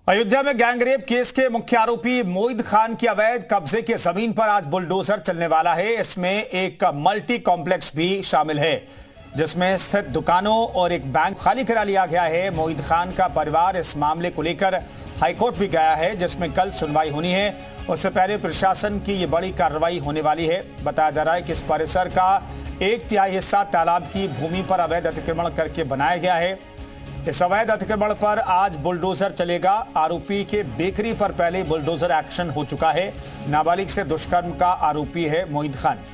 अयोध्या में gangrape case के मुख्य आरोपी मोईद खान की अवैध कब्जे की जमीन पर आज बुलडोजर चलने वाला है। इसमें एक मल्टी कॉम्प्लेक्स भी शामिल है जिसमें स्थित दुकानों और एक बैंक खाली करा लिया गया है। मोईद खान का परिवार इस मामले को लेकर हाईकोर्ट भी गया है जिसमें कल सुनवाई होनी है। उससे पहले प्रशासन की ये बड़ी कार्रवाई होने वाली है। बताया जा रहा है कि इस परिसर का 1/3 हिस्सा तालाब की भूमि पर अवैध अतिक्रमण करके बनाया गया है। इस अवैध अतिक्रमण पर आज बुलडोजर चलेगा। आरोपी के बेकरी पर पहले बुलडोजर एक्शन हो चुका है। नाबालिग से दुष्कर्म का आरोपी है मोईद खान।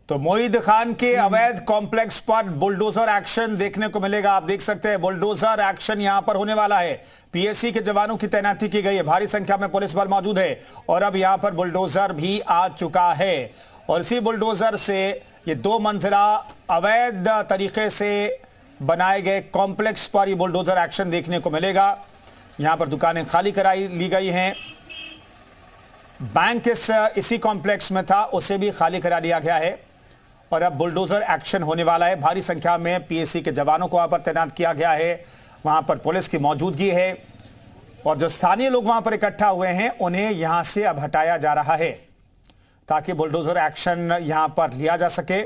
तो मोईद खान के अवैध कॉम्प्लेक्स पर बुलडोजर एक्शन देखने को मिलेगा। आप देख सकते हैं बुलडोजर एक्शन यहां पर होने वाला है। पीएसी के जवानों की तैनाती की गई है, भारी संख्या में पुलिस बल मौजूद है और अब यहां पर बुलडोजर भी आ चुका है और इसी बुलडोजर से ये 2 मंजिला अवैध तरीके से बनाए गए कॉम्प्लेक्स पर ये बुलडोजर एक्शन देखने को मिलेगा। यहां पर दुकानें खाली कराई ली गई हैं। बैंक इसी कॉम्प्लेक्स में था, उसे भी खाली करा दिया गया है और अब बुलडोजर एक्शन होने वाला है। भारी संख्या में पीएसी के जवानों को वहां पर तैनात किया गया है। वहां पर पुलिस की मौजूदगी है और जो स्थानीय लोग वहां पर इकट्ठा हुए हैं उन्हें यहां से अब हटाया जा रहा है ताकि बुलडोजर एक्शन यहां पर लिया जा सके।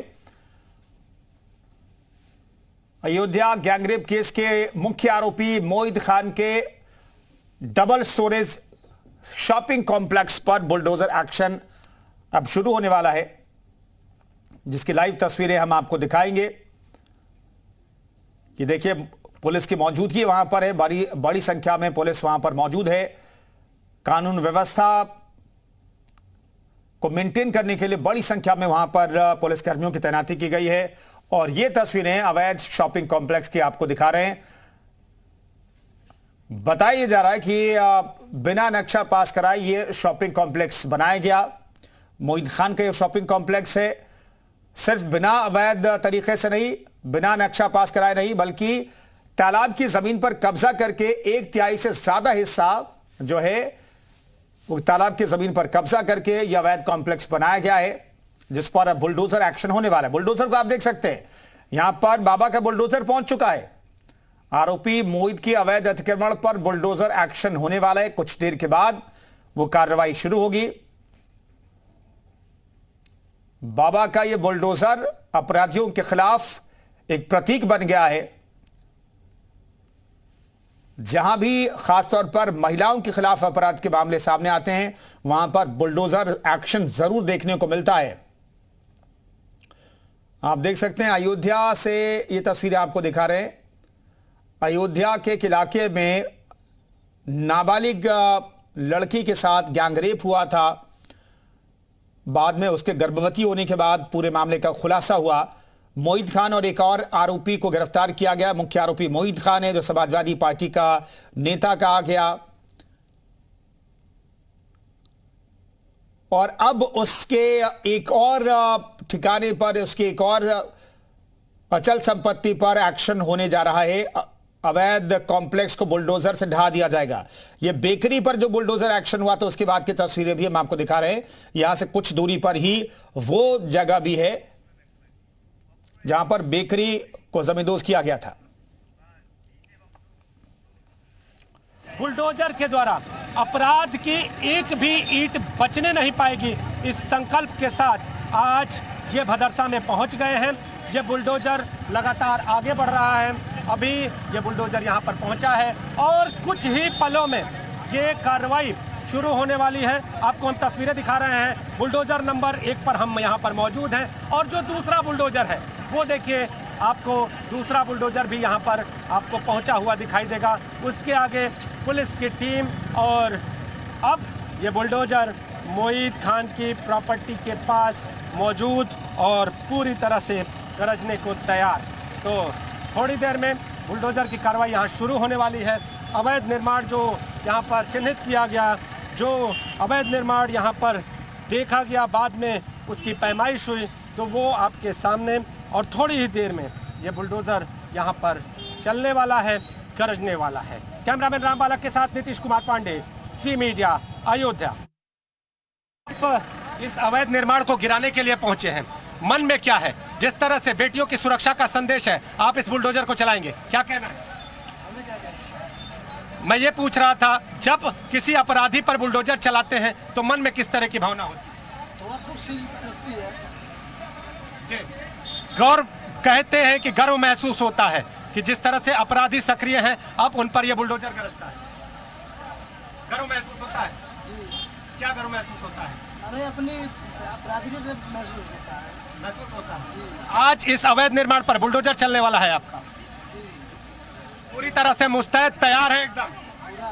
अयोध्या गैंगरेप केस के मुख्य आरोपी मोईद खान के डबल स्टोरेज शॉपिंग कॉम्प्लेक्स पर बुलडोजर एक्शन अब शुरू होने वाला है, जिसकी लाइव तस्वीरें हम आपको दिखाएंगे। ये देखिए पुलिस की मौजूदगी वहां पर है, बड़ी संख्या में पुलिस वहां पर मौजूद है। कानून व्यवस्था को मेंटेन करने के लिए बड़ी संख्या में वहां पर पुलिस कर्मियों की तैनाती की गई है और ये तस्वीरें अवैध शॉपिंग कॉम्प्लेक्स की आपको दिखा रहे हैं। बताया जा रहा है कि बिना नक्शा पास कराए ये शॉपिंग कॉम्प्लेक्स बनाया गया। मोईद खान का ये शॉपिंग कॉम्प्लेक्स है। सिर्फ बिना अवैध तरीके से नहीं, बिना नक्शा पास कराए नहीं, बल्कि तालाब की जमीन पर कब्जा करके 1/3 से ज्यादा हिस्सा जो है वो तालाब की जमीन पर कब्जा करके यह अवैध कॉम्प्लेक्स बनाया गया है, जिस पर बुलडोजर एक्शन होने वाला है। बुलडोजर को आप देख सकते हैं, यहां पर बाबा का बुलडोजर पहुंच चुका है। आरोपी मोईद की अवैध अतिक्रमण पर बुलडोजर एक्शन होने वाला है। कुछ देर के बाद वो कार्रवाई शुरू होगी। बाबा का ये बुलडोजर अपराधियों के खिलाफ एक प्रतीक बन गया है। जहां भी खासतौर पर महिलाओं के खिलाफ अपराध के मामले सामने आते हैं वहां पर बुलडोजर एक्शन जरूर देखने को मिलता है। आप देख सकते हैं अयोध्या से ये तस्वीरें आपको दिखा रहे हैं। अयोध्या के एक इलाके में नाबालिग लड़की के साथ गैंगरेप हुआ था। बाद में उसके गर्भवती होने के बाद पूरे मामले का खुलासा हुआ। मोईद खान और एक और आरोपी को गिरफ्तार किया गया। मुख्य आरोपी मोईद खान है जो समाजवादी पार्टी का नेता कहा गया और अब उसके एक और ठिकाने पर, उसके एक और अचल संपत्ति पर एक्शन होने जा रहा है। अवैध कॉम्प्लेक्स को बुलडोजर से ढहा दिया जाएगा। यह बेकरी पर जो बुलडोजर एक्शन हुआ तो उसके बाद की तस्वीरें भी हम आपको दिखा रहे हैं। यहां से कुछ दूरी पर ही वो जगह भी है जहां पर बेकरी को जमींदोज किया गया था। बुलडोजर के द्वारा अपराध की एक भी ईंट बचने नहीं पाएगी, इस संकल्प के साथ आज ये भदरसा में पहुंच गए हैं। ये बुलडोजर लगातार आगे बढ़ रहा है। अभी ये बुलडोजर यहां पर पहुंचा है और कुछ ही पलों में ये कार्रवाई शुरू होने वाली है। आपको हम तस्वीरें दिखा रहे हैं। बुलडोजर नंबर 1 पर हम यहां पर मौजूद हैं और जो दूसरा बुलडोजर है वो देखिए, आपको दूसरा बुलडोजर भी यहां पर आपको पहुंचा हुआ दिखाई देगा। उसके आगे पुलिस की टीम और अब ये बुलडोजर मोईद खान की प्रॉपर्टी के पास मौजूद और पूरी तरह से गरजने को तैयार। तो थोड़ी देर में बुलडोजर की कार्रवाई यहाँ शुरू होने वाली है। अवैध निर्माण जो यहाँ पर चिन्हित किया गया, जो अवैध निर्माण यहाँ पर देखा गया, बाद में उसकी पैमाइश हुई, तो वो आपके सामने और थोड़ी ही देर में ये बुलडोजर यहाँ पर चलने वाला है, गरजने वाला है। कैमरामैन राम बालक के साथ नीतीश कुमार पांडे, जी मीडिया, अयोध्या। इस अवैध निर्माण को गिराने के लिए पहुंचे हैं, मन में क्या है, जिस तरह से बेटियों की सुरक्षा का संदेश है, आप इस बुलडोजर को चलाएंगे, क्या कहना है? मैं ये पूछ रहा था, जब किसी अपराधी पर बुलडोजर चलाते हैं तो मन में किस तरह की भावना होती है? थोड़ा खुशी लगती है। गौरव कहते हैं कि गर्व महसूस होता है कि जिस तरह से अपराधी सक्रिय हैं, अब उन पर यह बुलडोजर गरजता है। गर्व महसूस होता है जी। क्या गर्व महसूस होता है? अरे अपनी अपराधी पे महसूस होता है। महसूस होता है जी। आज इस अवैध निर्माण पर बुलडोजर चलने वाला है आपका, जी। पूरी तरह से मुस्तैद तैयार है एकदम। पूरा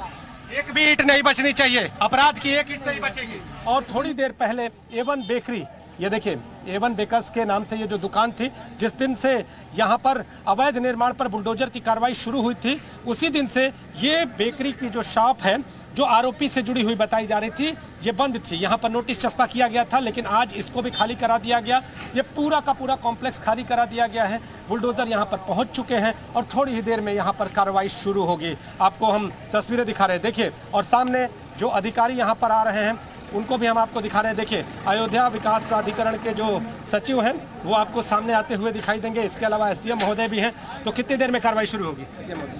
एक भी ईंट नहीं बचनी चाहिए, अपराध की एक ईंट नहीं बचेगी। और थोड़ी देर पहले एवन बेकरी, ये देखिए एवन बेकर्स के नाम से ये जो दुकान थी, जिस दिन से यहाँ पर अवैध निर्माण पर बुलडोजर की कार्रवाई शुरू हुई थी, उसी दिन से ये बेकरी की जो शॉप है, जो आरोपी से जुड़ी हुई बताई जा रही थी, ये बंद थी। यहाँ पर नोटिस चस्पा किया गया था, लेकिन आज इसको भी खाली करा दिया गया। ये पूरा का पूरा कॉम्प्लेक्स खाली करा दिया गया है। बुलडोजर यहाँ पर पहुँच चुके हैं और थोड़ी ही देर में यहाँ पर कार्रवाई शुरू होगी। आपको हम तस्वीरें दिखा रहे हैं, देखिए। और सामने जो अधिकारी यहाँ पर आ रहे हैं उनको भी हम आपको दिखा रहे हैं। देखिए, अयोध्या विकास प्राधिकरण के जो सचिव हैं वो आपको सामने आते हुए दिखाई देंगे। इसके अलावा एसडीएम महोदय भी हैं। तो कितनी देर में कार्रवाई शुरू होगी?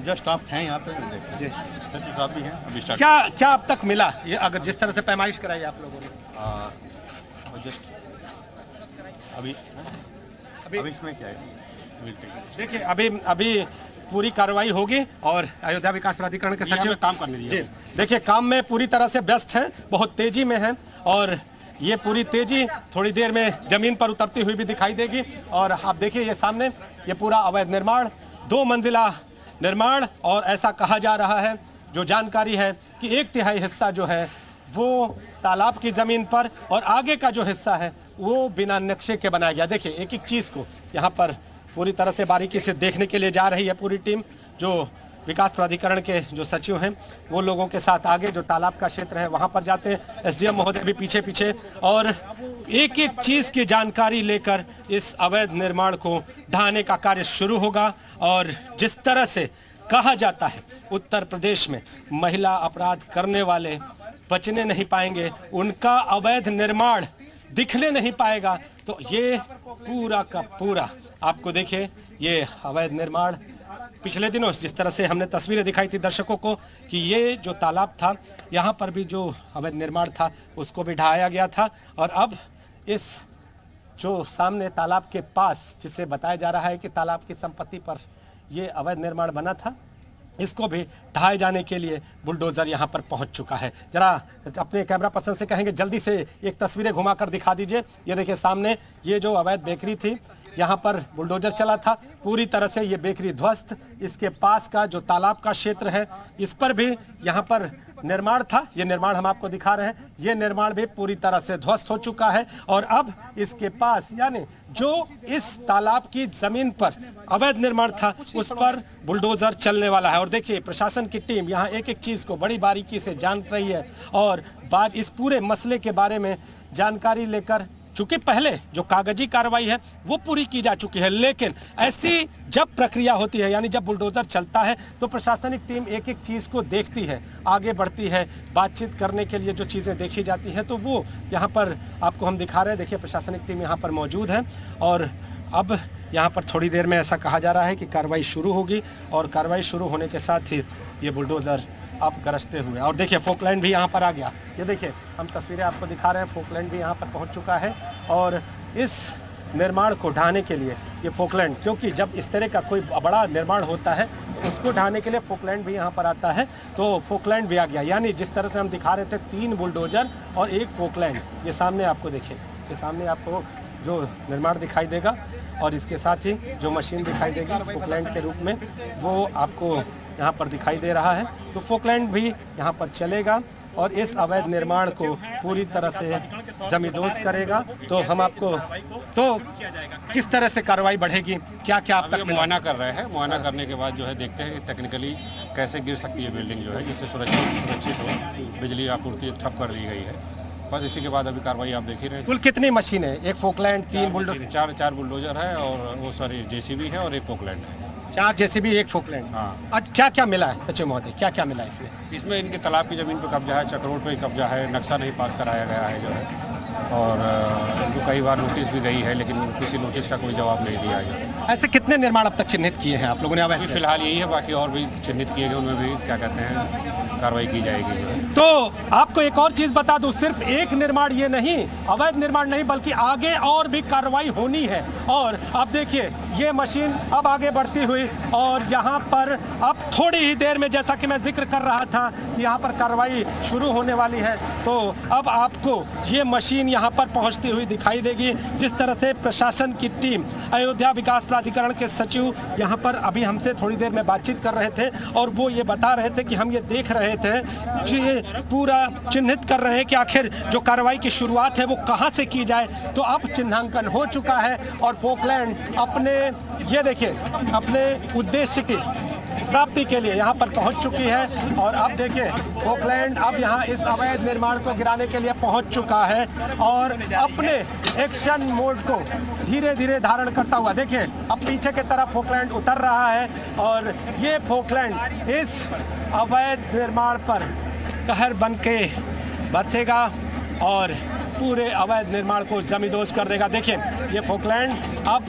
जस्ट आप हैं यहाँ पे, जी, सचिव साहब भी हैं अभी स्टार्ट। क्या अब तक मिला, ये अगर जिस तरह से पैमाइश कराई आप लोगों ने? जस्ट अभी इसमें क्या है, देखिए अभी पूरी कार्रवाई होगी और अयोध्या विकास प्राधिकरण के सचिव काम करने दीजिए। देखिए, काम में पूरी तरह से व्यस्त हैं, बहुत तेजी में हैं और ये पूरी तेजी थोड़ी देर में जमीन पर उतरती हुई भी दिखाई देगी। और आप देखिए ये सामने ये पूरा अवैध निर्माण, 2 मंजिला निर्माण, और ऐसा कहा जा रहा है, जो जानकारी है कि 1/3 हिस्सा जो है वो तालाब की जमीन पर और आगे का जो हिस्सा है वो बिना नक्शे के बनाया गया। देखिए एक एक चीज़ को यहाँ पर पूरी तरह से बारीकी से देखने के लिए जा रही है पूरी टीम। जो विकास प्राधिकरण के जो सचिव हैं वो लोगों के साथ आगे जो तालाब का क्षेत्र है वहाँ पर जाते हैं। एसडीएम महोदय भी पीछे पीछे, और एक एक चीज़ की जानकारी लेकर इस अवैध निर्माण को ढाने का कार्य शुरू होगा। और जिस तरह से कहा जाता है उत्तर प्रदेश में महिला अपराध करने वाले बचने नहीं पाएंगे, उनका अवैध निर्माण दिखने नहीं पाएगा, तो ये पूरा का पूरा आपको देखिए ये अवैध निर्माण पिछले दिनों जिस तरह से हमने तस्वीरें दिखाई थी दर्शकों को कि ये जो तालाब था यहाँ पर भी जो अवैध निर्माण था उसको भी ढाया गया था। और अब इस जो सामने तालाब के पास, जिसे बताया जा रहा है कि तालाब की संपत्ति पर ये अवैध निर्माण बना था, इसको भी ढाए जाने के लिए बुलडोज़र यहाँ पर पहुँच चुका है। जरा अपने कैमरा पर्सन से कहेंगे जल्दी से एक तस्वीरें घुमाकर दिखा दीजिए। ये देखिए सामने ये जो अवैध बेकरी थी, यहाँ पर बुलडोज़र चला था, पूरी तरह से ये बेकरी ध्वस्त। इसके पास का जो तालाब का क्षेत्र है इस पर भी यहाँ पर निर्माण था, ये निर्माण हम आपको दिखा रहे हैं, ये निर्माण भी पूरी तरह से ध्वस्त हो चुका है। और अब इसके पास यानी जो इस तालाब की जमीन पर अवैध निर्माण था उस पर बुलडोजर चलने वाला है। और देखिए प्रशासन की टीम यहाँ एक एक चीज़ को बड़ी बारीकी से जान रही है और इस पूरे मसले के बारे में जानकारी लेकर, चूंकि पहले जो कागजी कार्रवाई है वो पूरी की जा चुकी है, लेकिन ऐसी जब प्रक्रिया होती है यानी जब बुलडोजर चलता है तो प्रशासनिक टीम एक एक चीज़ को देखती है, आगे बढ़ती है, बातचीत करने के लिए जो चीज़ें देखी जाती हैं तो वो यहाँ पर आपको हम दिखा रहे हैं। देखिए प्रशासनिक टीम यहाँ पर मौजूद है और अब यहाँ पर थोड़ी देर में ऐसा कहा जा रहा है कि कार्रवाई शुरू होगी और कार्रवाई शुरू होने के साथ ही ये बुलडोज़र अब गरजते हुए, और देखिए फोकलैंड भी यहाँ पर आ गया। ये देखिए हम तस्वीरें आपको दिखा रहे हैं, फोकलैंड भी यहाँ पर पहुँच चुका है। और इस निर्माण को ढाने के लिए ये फोकलैंड, क्योंकि जब इस तरह का कोई बड़ा निर्माण होता है तो उसको ढाने के लिए फोकलैंड भी यहाँ पर आता है, तो फोकलैंड भी आ गया। यानी जिस तरह से हम दिखा रहे थे 3 बुलडोजर और 1 फोकलैंड, ये सामने आपको देखिए, ये सामने आपको जो निर्माण दिखाई देगा और इसके साथ ही जो मशीन दिखाई देगी फोकलैंड के रूप में वो आपको यहाँ पर दिखाई दे रहा है। तो फोकलैंड भी यहाँ पर चलेगा और इस अवैध निर्माण को पूरी तरह से जमींदोज करेगा। तो हम आपको तो किस तरह से कार्रवाई बढ़ेगी, क्या क्या आप तक मुआयना कर रहे हैं, मुआयना करने के बाद जो है देखते हैं कि टेक्निकली कैसे गिर सकती है बिल्डिंग जो है, जिससे सुरक्षित हो। बिजली आपूर्ति ठप कर दी गई है, बस इसी के बाद अभी कार्रवाई आप देख ही रहे हैं। कुल कितनी मशीन है? 1 फोकलैंड, 3 बुलडोजर, 4 बुलडोजर है और वो सारी जेसीबी है और 1 फोकलैंड है। 4 जेसीबी 1 फोकलैंड। हाँ। आज क्या क्या मिला है सचिव महोदय, क्या क्या मिला है इसमें? इसमें इनके तालाब की ज़मीन पर कब्जा है, चक्रोड पे कब्जा है, नक्शा नहीं पास कराया गया है जो है, और इनको कई बार नोटिस भी गई है, लेकिन किसी नोटिस का कोई जवाब नहीं दिया है। ऐसे कितने निर्माण अब तक चिन्हित किए हैं आप लोगों ने? अभी फिलहाल यही है, बाकी और भी चिन्हित किए गए, उनमें भी क्या कहते हैं कार्रवाई की जाएगी। तो आपको एक और चीज बता दूं, सिर्फ एक निर्माण ये नहीं, अवैध निर्माण नहीं, बल्कि आगे और भी कार्रवाई होनी है। और अब देखिए ये मशीन अब आगे बढ़ती हुई, और यहाँ पर अब थोड़ी ही देर में, जैसा कि मैं जिक्र कर रहा था, यहाँ पर कार्रवाई शुरू होने वाली है। तो अब आपको ये मशीन यहाँ पर पहुँचती हुई दिखाई देगी। जिस तरह से प्रशासन की टीम, अयोध्या विकास प्राधिकरण के सचिव यहाँ पर अभी हमसे थोड़ी देर में बातचीत कर रहे थे, और वो ये बता रहे थे कि हम ये देख रहे थे कि ये पूरा चिन्हित कर रहे हैं कि आखिर जो कार्रवाई की शुरुआत है वो कहाँ से की जाए। तो अब चिन्हांकन हो चुका है, और फोकलैंड अपने, ये देखिए, अपने उद्देश्य की प्राप्ति के लिए यहाँ पर पहुँच चुकी है। और अब देखिए फोकलैंड अब यहाँ इस अवैध निर्माण को गिराने के लिए पहुँच चुका है, और अपने एक्शन मोड को धीरे धीरे धारण करता हुआ, देखिए अब पीछे की तरफ फोकलैंड उतर रहा है, और ये फोकलैंड इस अवैध निर्माण पर कहर बन के बरसेगा और पूरे अवैध निर्माण को जमींदोज कर देगा। देखिए ये फोकलैंड अब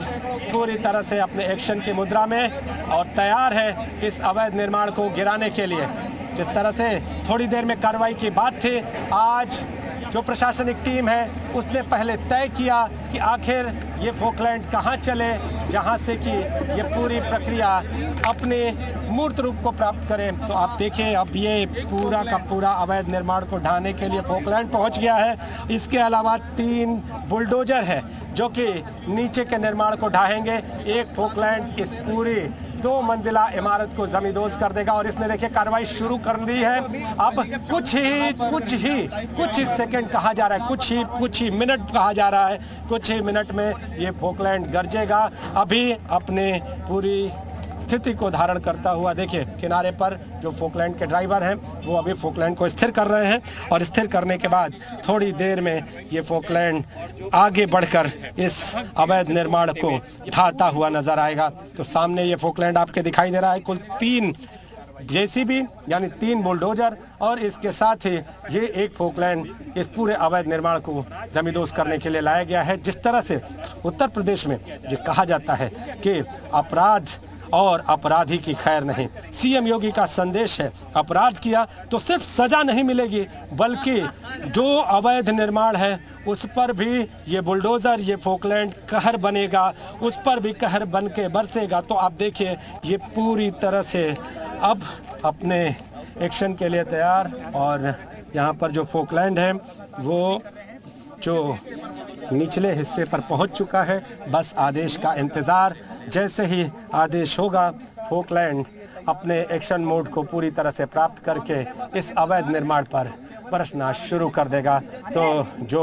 पूरी तरह से अपने एक्शन की मुद्रा में और तैयार है इस अवैध निर्माण को गिराने के लिए। जिस तरह से थोड़ी देर में कार्रवाई की बात थी, आज जो प्रशासनिक टीम है उसने पहले तय किया कि आखिर ये फोकलैंड कहाँ चले, जहाँ से कि ये पूरी प्रक्रिया अपने मूर्त रूप को प्राप्त करे। तो आप देखिए अब ये पूरा का पूरा अवैध निर्माण को ढाने के लिए फोकलैंड पहुँच गया है। इसके अलावा 3 बुलडोजर है जो कि नीचे के निर्माण को ढाएंगे। एक फोकलैंड इस पूरी 2 मंजिला इमारत को जमींदोज कर देगा, और इसने देखिए कार्रवाई शुरू कर दी है। अब कुछ ही सेकंड कहा जा रहा है, कुछ ही मिनट कहा जा रहा है, कुछ ही मिनट में ये फोकलैंड गरजेगा। अभी अपने पूरी स्थिति को धारण करता हुआ देखिए किनारे पर जो फोकलैंड के ड्राइवर हैं वो अभी फोकलैंड को स्थिर कर रहे हैं, और स्थिर करने के बाद थोड़ी देर में ये फोकलैंड आगे बढ़कर इस अवैध निर्माण को ढाता हुआ नजर आएगा। तो सामने ये फोकलैंड आपके दिखाई दे रहा है। कुल 3 जेसीबी यानी 3 बुलडोजर, और इसके साथ ही ये एक फोकलैंड इस पूरे अवैध निर्माण को जमींदोज करने के लिए लाया गया है। जिस तरह से उत्तर प्रदेश में ये कहा जाता है कि अपराध और अपराधी की खैर नहीं, सीएम योगी का संदेश है, अपराध किया तो सिर्फ सजा नहीं मिलेगी, बल्कि जो अवैध निर्माण है उस पर भी ये बुलडोजर, ये फोकलैंड कहर बनेगा, उस पर भी कहर बन के बरसेगा। तो आप देखिए ये पूरी तरह से अब अपने एक्शन के लिए तैयार, और यहाँ पर जो फोकलैंड है वो जो निचले हिस्से पर पहुँच चुका है। बस आदेश का इंतज़ार, जैसे ही आदेश होगा फोकलैंड अपने एक्शन मोड को पूरी तरह से प्राप्त करके इस अवैध निर्माण पर बरसना शुरू कर देगा। तो जो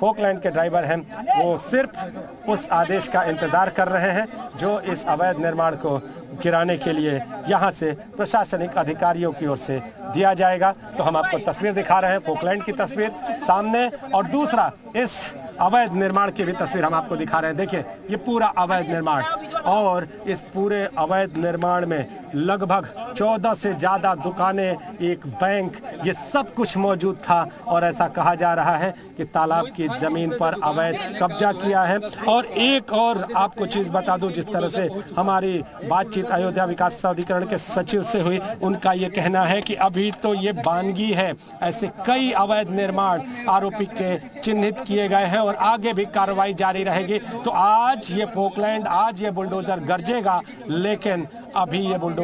फोकलैंड के ड्राइवर हैं वो सिर्फ उस आदेश का इंतज़ार कर रहे हैं जो इस अवैध निर्माण को गिराने के लिए यहाँ से प्रशासनिक अधिकारियों की ओर से दिया जाएगा। तो हम आपको तस्वीर दिखा रहे हैं, फोकलैंड की तस्वीर सामने, और दूसरा इस अवैध निर्माण की भी तस्वीर हम आपको दिखा रहे हैं। देखिए ये पूरा अवैध निर्माण, और इस पूरे अवैध निर्माण में लगभग 14 से ज़्यादा दुकानें, एक बैंक, ये सब कुछ मौजूद था। और ऐसा कहा जा रहा है कि तालाब की ज़मीन पर अवैध कब्जा किया है। और एक और आपको चीज़ बता दूं, जिस तरह से हमारी बातचीत अयोध्या विकास प्राधिकरण के सचिव से हुई, उनका ये कहना है कि अभी तो ये बानगी है, ऐसे कई अवैध निर्माण आरोपी के चिन्हित किए गए हैं और आगे भी कार्रवाई जारी रहेगी। तो आज ये फोकलैंड, आज ये बुलडोजर गरजेगा, लेकिन अभी ये बुलडोजर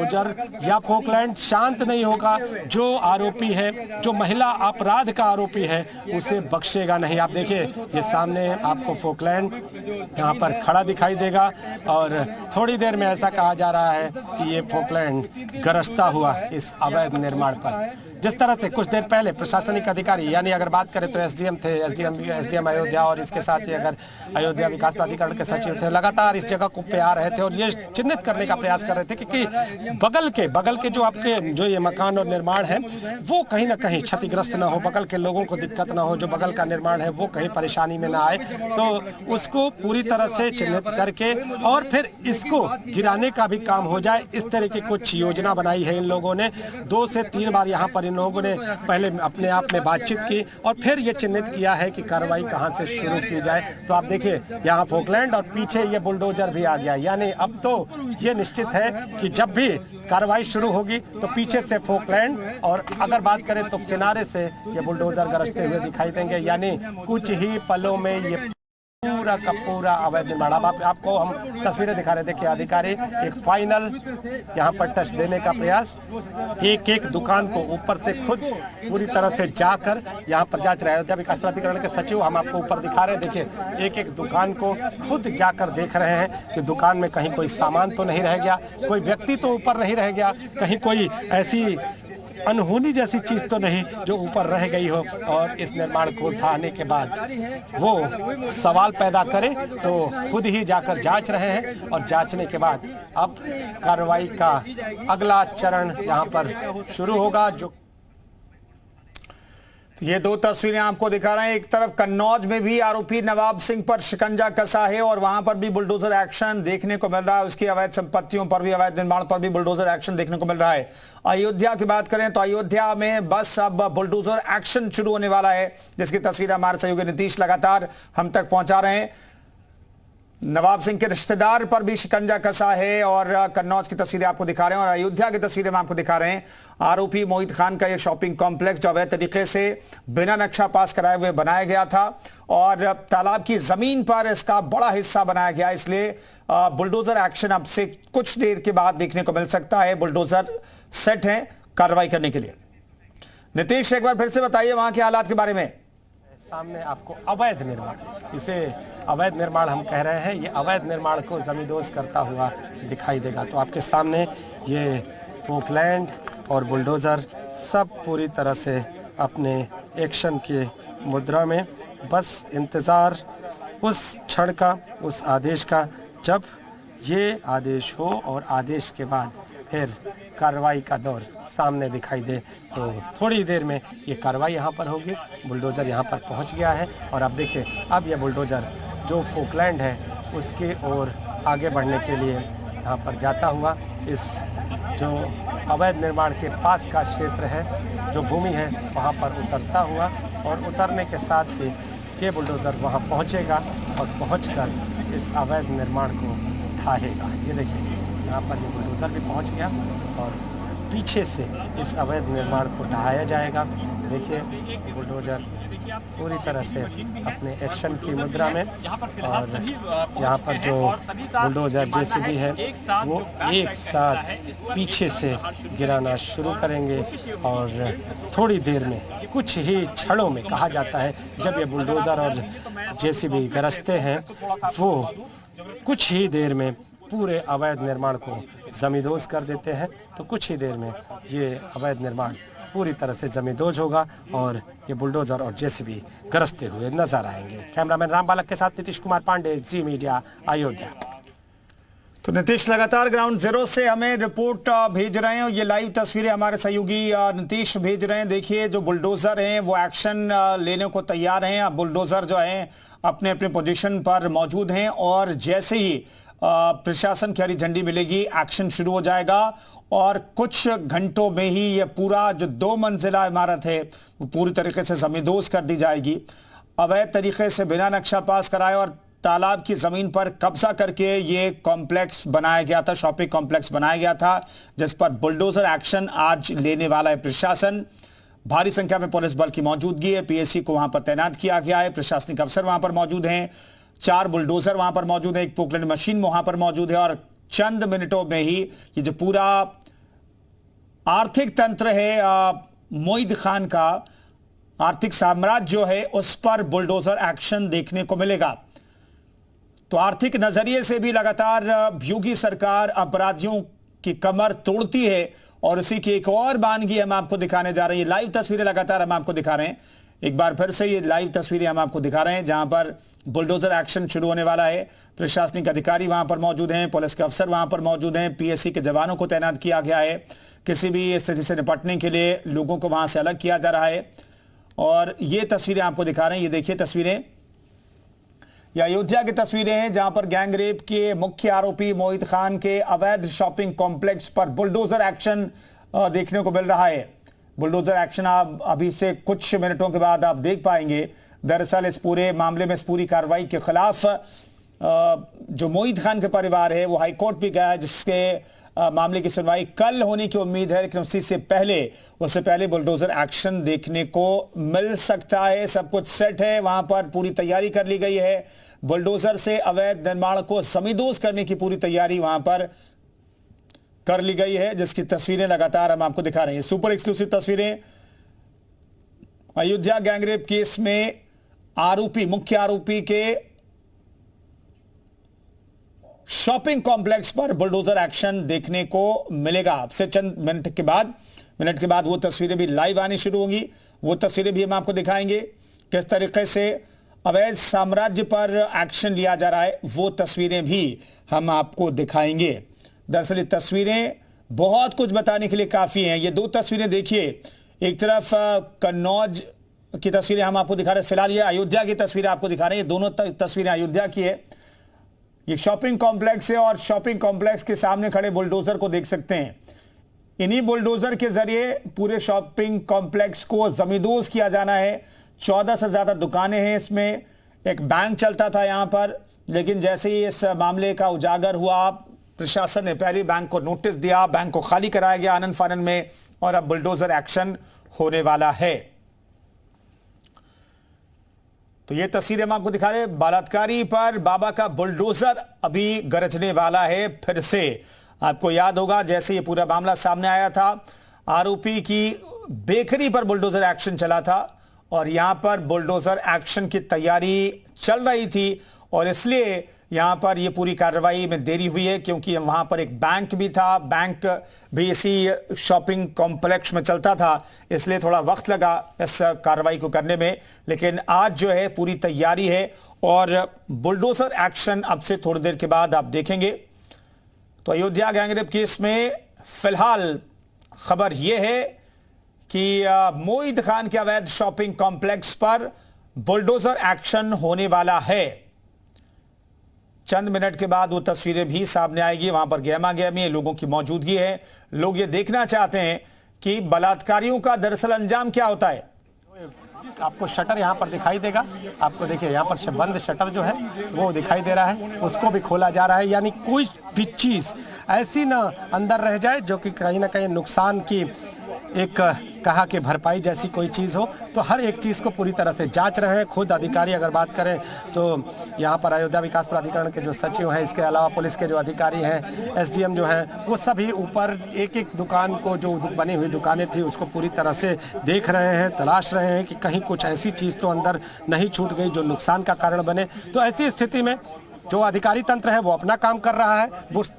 या फोकलैंड शांत नहीं होगा। जो आरोपी है, जो महिला अपराध का आरोपी है, उसे बख्शेगा नहीं। आप देखिए ये सामने आपको फोकलैंड यहाँ पर खड़ा दिखाई देगा, और थोड़ी देर में ऐसा कहा जा रहा है कि ये फोकलैंड गरजता हुआ इस अवैध निर्माण पर। जिस तरह से कुछ देर पहले प्रशासनिक अधिकारी, यानी अगर बात करें तो एसडीएम थे, एसडीएम अयोध्या, और इसके साथ ही अगर अयोध्या विकास प्राधिकरण के सचिव थे, लगातार इस जगह को पे आ रहे थे और ये चिन्हित करने का प्रयास कर रहे थे कि बगल के जो आपके जो ये मकान और निर्माण है वो कहीं ना कहीं क्षतिग्रस्त ना हो, बगल के लोगों को दिक्कत ना हो, जो बगल का निर्माण है वो कहीं परेशानी में ना आए। तो उसको पूरी तरह से चिन्हित करके और फिर इसको गिराने का भी काम हो जाए, इस तरह की कुछ योजना बनाई है इन लोगों ने। 2 से 3 बार यहाँ पर इन लोगों ने पहले अपने आप में बातचीत की और फिर ये चिन्हित किया है कि कार्रवाई कहां से शुरू की जाए। तो आप देखिए यहाँ फोकलैंड और पीछे ये बुलडोजर भी आ गया, यानी अब तो ये निश्चित है कि जब भी कार्रवाई शुरू होगी तो पीछे से फोकलैंड और अगर बात करें तो किनारे से ये बुलडोजर गरजते हुए दिखाई देंगे, यानी कुछ ही पलों में ये पूरा का पूरा अवैध निर्माण। अब आपको हम तस्वीरें दिखा रहे, देखिए अधिकारी एक फाइनल यहाँ पर टच देने का प्रयास, एक एक दुकान को ऊपर से खुद पूरी तरह से जाकर यहाँ पर जांच रहे हैं। अयोध्या विकास प्राधिकरण के सचिव हम आपको ऊपर दिखा रहे हैं, देखिए एक एक दुकान को खुद जाकर देख रहे हैं कि दुकान में कहीं कोई सामान तो नहीं रह गया, कोई व्यक्ति तो ऊपर नहीं रह गया, कहीं कोई ऐसी अनहोनी जैसी चीज तो नहीं जो ऊपर रह गई हो और इस निर्माण को उठाने के बाद वो सवाल पैदा करे। तो खुद ही जाकर जांच रहे हैं और जांचने के बाद अब कार्रवाई का अगला चरण यहां पर शुरू होगा। जो ये दो तस्वीरें आपको दिखा रहे हैं, एक तरफ कन्नौज में भी आरोपी नवाब सिंह पर शिकंजा कसा है और वहां पर भी बुलडोजर एक्शन देखने को मिल रहा है, उसकी अवैध संपत्तियों पर भी, अवैध निर्माण पर भी बुलडोजर एक्शन देखने को मिल रहा है। अयोध्या की बात करें तो अयोध्या में बस अब बुलडोजर एक्शन शुरू होने वाला है, जिसकी तस्वीर हमारे सहयोगी नीतीश लगातार हम तक पहुंचा रहे हैं। नवाब सिंह के रिश्तेदार पर भी शिकंजा कसा है और कन्नौज की तस्वीरें आपको दिखा रहे हैं और अयोध्या की तस्वीरें हम आपको दिखा रहे हैं। आरोपी मोहित खान का यह शॉपिंग कॉम्प्लेक्स जो अवैध तरीके से बिना नक्शा पास कराए हुए बनाया गया था और तालाब की जमीन पर इसका बड़ा हिस्सा बनाया गया, इसलिए बुलडोजर एक्शन अब से कुछ देर के बाद देखने को मिल सकता है। बुलडोजर सेट है कार्रवाई करने के लिए। नीतीश, एक बार फिर से बताइए वहां के हालात के बारे में। सामने आपको अवैध निर्माण, इसे अवैध निर्माण हम कह रहे हैं, ये अवैध निर्माण को जमींदोज करता हुआ दिखाई देगा। तो आपके सामने ये फोकलैंड और बुलडोज़र सब पूरी तरह से अपने एक्शन के मुद्रा में, बस इंतज़ार उस क्षण का, उस आदेश का जब ये आदेश हो और आदेश के बाद फिर कार्रवाई का दौर सामने दिखाई दे। तो थोड़ी देर में ये कार्रवाई यहाँ पर होगी। बुलडोज़र यहाँ पर पहुँच गया है और अब देखिए अब ये बुलडोज़र जो फोकलैंड है उसके ओर आगे बढ़ने के लिए यहाँ पर जाता हुआ इस जो अवैध निर्माण के पास का क्षेत्र है, जो भूमि है, वहाँ पर उतरता हुआ और उतरने के साथ ही ये बुलडोज़र वहाँ पहुँचेगा और पहुँचकर इस अवैध निर्माण को ढाहेगा। ये देखिए यहाँ पर ये बुलडोज़र भी पहुँच गया और पीछे से इस अवैध निर्माण को ढहाया जाएगा। देखिए बुलडोज़र पूरी तरह से अपने एक्शन की मुद्रा में और यहाँ पर जो बुलडोज़र जेसीबी है वो एक साथ पीछे से गिराना शुरू करेंगे और थोड़ी देर में, कुछ ही क्षणों में, कहा जाता है जब ये बुलडोज़र और जेसीबी गरजते हैं वो कुछ ही देर में पूरे अवैध निर्माण को जमींदोज कर देते हैं। तो कुछ ही देर में ये अवैध निर्माण पूरी तरह से जमींदोज होगा और ये बुलडोजर और जेसीबी गरजते हुए नजर आएंगे। कैमरामैन राम बालक के साथ नीतीश कुमार पांडे, जी मीडिया, अयोध्या। तो नीतीश लगातार ग्राउंड जीरो से हमें रिपोर्ट भेज रहे हैं और ये लाइव तस्वीरें हमारे सहयोगी नीतीश भेज रहे हैं। देखिए जो बुलडोजर हैं वो एक्शन लेने को तैयार हैं। अब बुलडोजर जो है अपने अपने पोजीशन पर मौजूद हैं और जैसे ही प्रशासन की हरी झंडी मिलेगी एक्शन शुरू हो जाएगा और कुछ घंटों में ही ये पूरा जो 2 मंजिला इमारत है वो पूरी तरीके से जमींदोज कर दी जाएगी। अवैध तरीके से बिना नक्शा पास कराए और तालाब की जमीन पर कब्जा करके ये कॉम्प्लेक्स बनाया गया था, शॉपिंग कॉम्प्लेक्स बनाया गया था, जिस पर बुलडोजर एक्शन आज लेने वाला है प्रशासन। भारी संख्या में पुलिस बल की मौजूदगी है, पीएससी को वहां पर तैनात किया गया है, प्रशासनिक अफसर वहां पर मौजूद हैं, 4 बुलडोजर वहां पर मौजूद है, एक पोकलैंड मशीन वहां पर मौजूद है और चंद मिनटों में ही ये जो पूरा आर्थिक तंत्र है मोहित खान का, आर्थिक साम्राज्य जो है उस पर बुलडोजर एक्शन देखने को मिलेगा। तो आर्थिक नजरिए से भी लगातार योगी सरकार अपराधियों की कमर तोड़ती है और उसी की एक और वानगी हम आपको दिखाने जा रहे हैं। लाइव तस्वीरें लगातार हम आपको दिखा रहे हैं। एक बार फिर से ये लाइव तस्वीरें हम आपको दिखा रहे हैं जहां पर बुलडोजर एक्शन शुरू होने वाला है। प्रशासनिक अधिकारी वहां पर मौजूद हैं, पुलिस के अफसर वहां पर मौजूद हैं, पीएससी के जवानों को तैनात किया गया है। किसी भी स्थिति से निपटने के लिए लोगों को वहां से अलग किया जा रहा है और ये तस्वीरें आपको दिखा रहे हैं। ये देखिए तस्वीरें, ये अयोध्या की तस्वीरें हैं जहां पर गैंगरेप के मुख्य आरोपी मोहित खान के अवैध शॉपिंग कॉम्प्लेक्स पर बुलडोजर एक्शन देखने को मिल रहा है। बुलडोजर एक्शन आप अभी से कुछ मिनटों के बाद आप देख पाएंगे। दरअसल इस पूरे मामले में, इस पूरी कार्रवाई के खिलाफ जो मोईद खान के परिवार है वो हाईकोर्ट भी गया है, जिसके मामले की सुनवाई कल होने की उम्मीद है, लेकिन उससे पहले बुलडोजर एक्शन देखने को मिल सकता है। सब कुछ सेट है, वहां पर पूरी तैयारी कर ली गई है। बुलडोजर से अवैध निर्माण को जमींदोज करने की पूरी तैयारी वहां पर कर ली गई है, जिसकी तस्वीरें लगातार हम आपको दिखा रहे हैं। सुपर एक्सक्लूसिव तस्वीरें। अयोध्या गैंगरेप केस में मुख्य आरोपी के शॉपिंग कॉम्प्लेक्स पर बुलडोजर एक्शन देखने को मिलेगा। आपसे चंद मिनट के बाद वो तस्वीरें भी लाइव आनी शुरू होंगी। वो तस्वीरें भी हम आपको दिखाएंगे, किस तरीके से अवैध साम्राज्य पर एक्शन लिया जा रहा है, वो तस्वीरें भी हम आपको दिखाएंगे। दरअसल ये तस्वीरें बहुत कुछ बताने के लिए काफी हैं। ये दो तस्वीरें देखिए, एक तरफ कन्नौज की तस्वीरें हम आपको दिखा रहे हैं, फिलहाल ये अयोध्या की तस्वीरें आपको दिखा रहे हैं। दोनों तस्वीरें अयोध्या की है। ये शॉपिंग कॉम्प्लेक्स है और शॉपिंग कॉम्प्लेक्स के सामने खड़े बुलडोजर को देख सकते हैं। इन्हीं बुलडोजर के जरिए पूरे शॉपिंग कॉम्प्लेक्स को जमींदोज किया जाना है। 14 से ज्यादा दुकानें हैं इसमें, एक बैंक चलता था यहां पर, लेकिन जैसे ही इस मामले का उजागर हुआ, प्रशासन ने पहले बैंक को नोटिस दिया, बैंक को खाली कराया गया आनन फानन में, और अब बुलडोजर एक्शन होने वाला है। तो ये तस्वीरें हम आपको दिखा रहे हैं। बलात्कारी पर बाबा का बुलडोजर अभी गरजने वाला है फिर से। आपको याद होगा जैसे ये पूरा मामला सामने आया था, आरोपी की बेकरी पर बुलडोजर एक्शन चला था और यहां पर बुलडोजर एक्शन की तैयारी चल रही थी, और इसलिए यहां पर ये पूरी कार्रवाई में देरी हुई है, क्योंकि वहां पर एक बैंक भी था, बैंक भी इसी शॉपिंग कॉम्प्लेक्स में चलता था, इसलिए थोड़ा वक्त लगा इस कार्रवाई को करने में। लेकिन आज जो है पूरी तैयारी है और बुलडोजर एक्शन अब से थोड़ी देर के बाद आप देखेंगे। तो अयोध्या गैंगरेप केस में फिलहाल खबर यह है कि मोईद खान के अवैध शॉपिंग कॉम्प्लेक्स पर बुलडोजर एक्शन होने वाला है। चंद मिनट के बाद वो तस्वीरें भी सामने आएगी। वहां पर गहमा गहमी है, लोगों की मौजूदगी है। लोग ये देखना चाहते हैं कि बलात्कारियों का दरअसल अंजाम क्या होता है। आपको शटर यहाँ पर दिखाई देगा, आपको देखिए यहाँ पर बंद शटर जो है वो दिखाई दे रहा है, उसको भी खोला जा रहा है। यानी कोई भी चीज़ ऐसी ना अंदर रह जाए जो कि कहीं ना कहीं नुकसान की एक कहा कि भरपाई जैसी कोई चीज़ हो। तो हर एक चीज़ को पूरी तरह से जांच रहे हैं। खुद अधिकारी अगर बात करें तो यहाँ पर अयोध्या विकास प्राधिकरण के जो सचिव हैं, इसके अलावा पुलिस के जो अधिकारी हैं, एसडीएम जो हैं, वो सभी ऊपर एक एक दुकान को, जो बनी हुई दुकानें थी उसको पूरी तरह से देख रहे हैं, तलाश रहे हैं कि कहीं कुछ ऐसी चीज़ तो अंदर नहीं छूट गई जो नुकसान का कारण बने। तो ऐसी स्थिति में जो अधिकारी तंत्र है वो अपना काम कर रहा है,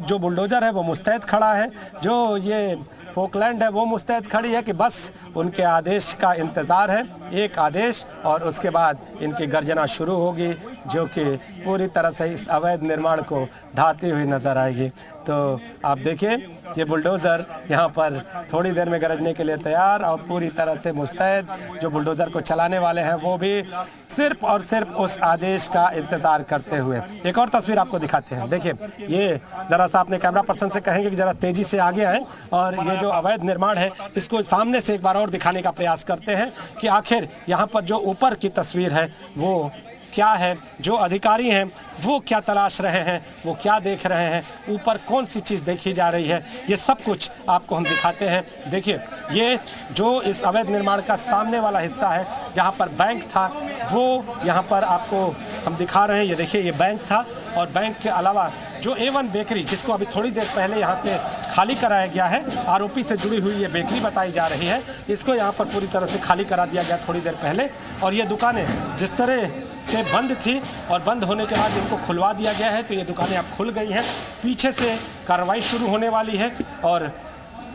जो बुलडोजर है वो मुस्तैद खड़ा है, जो ये फोकलैंड है वो मुस्तैद खड़ी है कि बस उनके आदेश का इंतज़ार है। एक आदेश और उसके बाद इनकी गर्जना शुरू होगी, जो कि पूरी तरह से इस अवैध निर्माण को ढाती हुई नज़र आएगी। तो आप देखिए ये बुलडोज़र यहाँ पर थोड़ी देर में गरजने के लिए तैयार और पूरी तरह से मुस्तैद। जो बुलडोज़र को चलाने वाले हैं वो भी सिर्फ और सिर्फ उस आदेश का इंतज़ार करते हुए। एक और तस्वीर आपको दिखाते हैं, देखिए ये ज़रा सा अपने कैमरा पर्सन से कहेंगे कि ज़रा तेज़ी से आगे आएँ और ये जो अवैध निर्माण है इसको सामने से एक बार और दिखाने का प्रयास करते हैं कि आखिर यहाँ पर जो ऊपर की तस्वीर है वो क्या है, जो अधिकारी हैं वो क्या तलाश रहे हैं, वो क्या देख रहे हैं, ऊपर कौन सी चीज़ देखी जा रही है, ये सब कुछ आपको हम दिखाते हैं। देखिए ये जो इस अवैध निर्माण का सामने वाला हिस्सा है जहाँ पर बैंक था वो यहाँ पर आपको हम दिखा रहे हैं। ये देखिए ये बैंक था और बैंक के अलावा जो A1 बेकरी, जिसको अभी थोड़ी देर पहले यहाँ पे खाली कराया गया है, आरोपी से जुड़ी हुई ये बेकरी बताई जा रही है, इसको यहाँ पर पूरी तरह से खाली करा दिया गया थोड़ी देर पहले। और ये दुकानें जिस तरह से बंद थी और बंद होने के बाद इनको खुलवा दिया गया है, तो ये दुकानें अब खुल गई हैं। पीछे से कार्रवाई शुरू होने वाली है और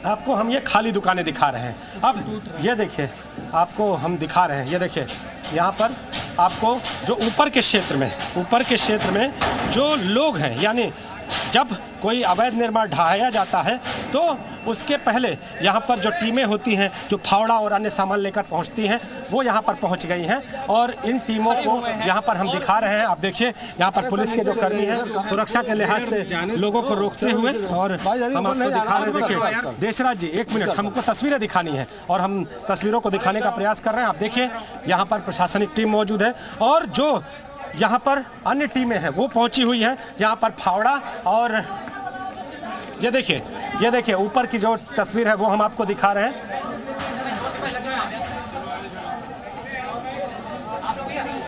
आपको हम ये खाली दुकानें दिखा रहे हैं। अब ये देखिए आपको हम दिखा रहे हैं, ये देखिए यहाँ पर आपको जो ऊपर के क्षेत्र में जो लोग हैं, यानी जब कोई अवैध निर्माण ढहाया जाता है तो उसके पहले यहाँ पर जो टीमें होती हैं जो फावड़ा और अन्य सामान लेकर पहुँचती हैं वो यहाँ पर पहुँच गई हैं और इन टीमों को यहाँ पर हम दिखा रहे हैं। आप देखिए यहाँ पर पुलिस के जो कर्मी हैं सुरक्षा के लिहाज से लोगों को रोकते हुए और हम आपको दिखा रहे हैं। देखिए देशराज जी, एक मिनट, हमको तस्वीरें दिखानी है और हम तस्वीरों को दिखाने का प्रयास कर रहे हैं। आप देखिए यहाँ पर प्रशासनिक टीम मौजूद है और जो यहाँ पर अन्य टीमें हैं वो पहुंची हुई हैं यहाँ पर फावड़ा। और ये देखिए ऊपर की जो तस्वीर है वो हम आपको दिखा रहे हैं।